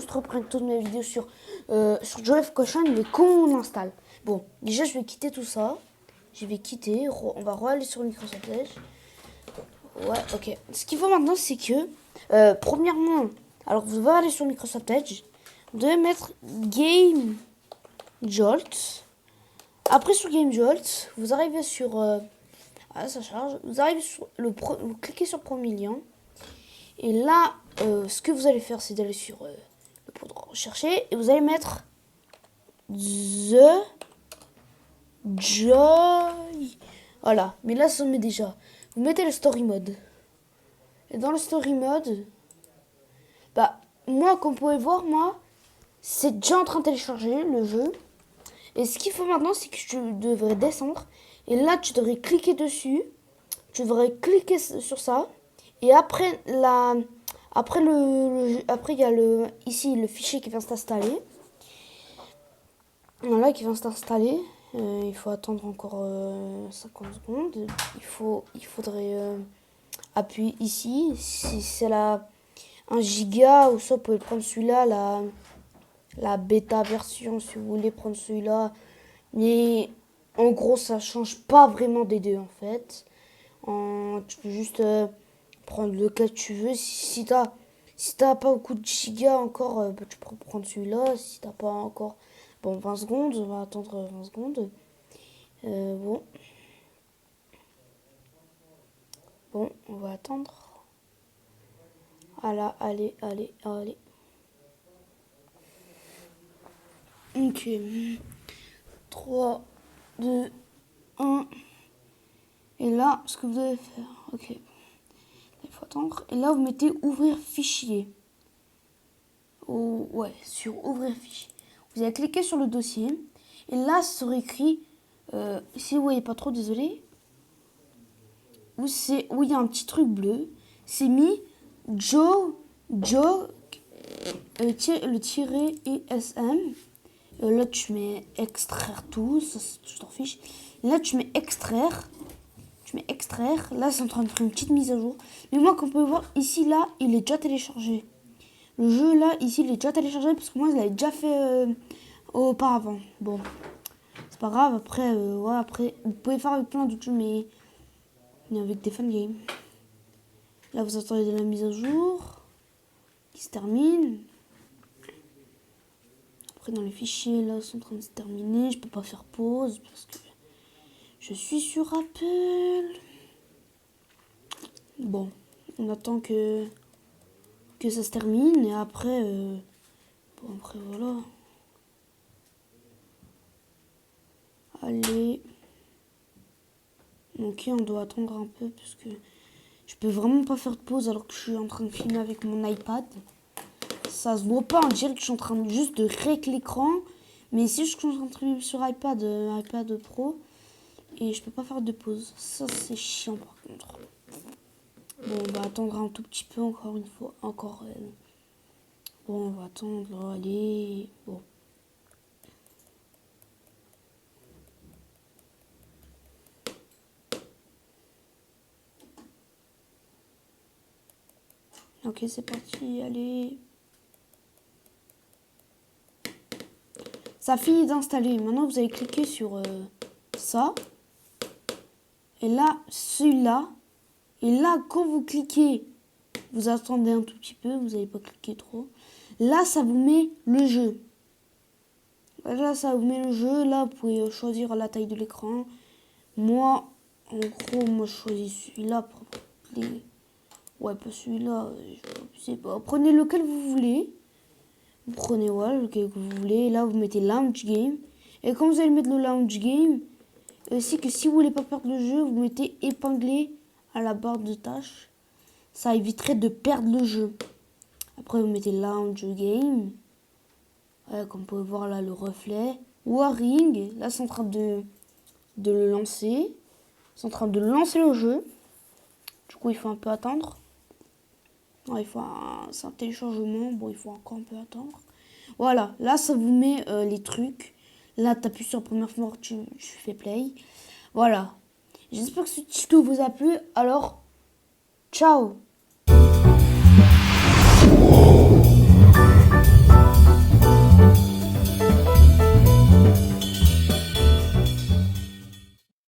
juste reprendre toutes mes vidéos sur Joe F. Cochon, mais comment on installe. Bon, déjà, je vais quitter tout ça. Je vais quitter. On va re-aller sur Microsoft Edge. Ouais, ok. Ce qu'il faut maintenant, c'est que, premièrement, alors vous allez aller sur Microsoft Edge. Vous devez mettre Game Jolt. Après, sur Game Jolt, vous arrivez sur... ça charge. Vous arrivez sur vous cliquez sur premier lien. Et là, ce que vous allez faire, c'est d'aller sur le pot de rechercher. Et vous allez mettre The Joy. Voilà. Mais là, ça met déjà. Vous mettez le story mode. Et dans le story mode, bah, moi, comme vous pouvez voir, moi, c'est déjà en train de télécharger le jeu. Et ce qu'il faut maintenant, c'est que tu devrais descendre. Et là, tu devrais cliquer dessus. Tu devrais cliquer sur ça. Et après, après, il y a ici le fichier qui vient s'installer. Voilà, qui vient s'installer. Il faut attendre encore 50 secondes. Il faudrait appuyer ici. Si c'est 1 giga, ou ça, vous pouvez prendre celui-là, la bêta version, si vous voulez prendre celui-là. Mais en gros, ça change pas vraiment des deux, en fait. Tu peux juste prendre lequel tu veux. Si t'as pas beaucoup de gigas encore, bah, tu peux prendre celui-là. Si t'as pas encore... Bon, 20 secondes, on va attendre 20 secondes. Bon. Bon, on va attendre. Voilà, allez. Ok. 3, 2, 1. Et là, ce que vous allez faire, ok. Il faut attendre. Et là, vous mettez ouvrir fichier. Ouais, sur ouvrir fichier. Vous allez cliquer sur le dossier. Et là, ça sera écrit, si vous voyez pas trop, désolé. Où il y a un petit truc bleu. C'est mis Joe, le tiret ESM. Là, tu mets extraire tout, ça, tu t'en fiches. Là, tu mets extraire. Là, c'est en train de faire une petite mise à jour. Mais moi, comme vous pouvez voir, ici, là, il est déjà téléchargé. Le jeu, là, ici, il est déjà téléchargé parce que moi, je l'avais déjà fait auparavant. Bon, c'est pas grave. Après, ouais, après, vous pouvez faire avec plein d'autres jeux, mais avec des fan games. Là, vous attendez la mise à jour qui se termine. Après, dans les fichiers, là, ils sont en train de se terminer. Je peux pas faire pause parce que je suis sur Apple. Bon, on attend que ça se termine et après, bon, après voilà. Allez. Ok, on doit attendre un peu parce que je peux vraiment pas faire de pause alors que je suis en train de filmer avec mon iPad. Ça se voit pas, on dirait que je suis en train juste de régler l'écran. Mais si je suis en train de filmer sur iPad Pro et je peux pas faire de pause. Ça, c'est chiant par contre. Bon, on va attendre un tout petit peu encore une fois. Bon, on va attendre, allez. Bon. Ok, c'est parti, allez. Ça finit d'installer. Maintenant, vous allez cliquer sur ça. Et là, celui-là. Et là, quand vous cliquez, vous attendez un tout petit peu. Vous n'allez pas cliquer trop. Là, ça vous met le jeu. Là, ça vous met le jeu. Là, vous pouvez choisir la taille de l'écran. Moi, en gros, moi, je choisis celui-là. Ouais, pas celui-là. Je sais pas. Prenez lequel vous voulez. Vous prenez lequel que vous voulez. Et là, vous mettez Launch Game. Et quand vous allez mettre le Launch Game, aussi que si vous voulez pas perdre le jeu, vous mettez épinglé à la barre de tâches. Ça éviterait de perdre le jeu. Après, vous mettez Launch Game. Ouais, comme vous pouvez voir là, le reflet. Warring. Là, c'est en train de le lancer. C'est en train de lancer le jeu. Du coup, il faut un peu attendre. Ouais, c'est un téléchargement. Bon, il faut encore un peu attendre. Voilà, là, ça vous met les trucs. Là, tu appuies sur la première fois, tu fais play. Voilà. J'espère que ce tuto vous a plu. Alors, ciao!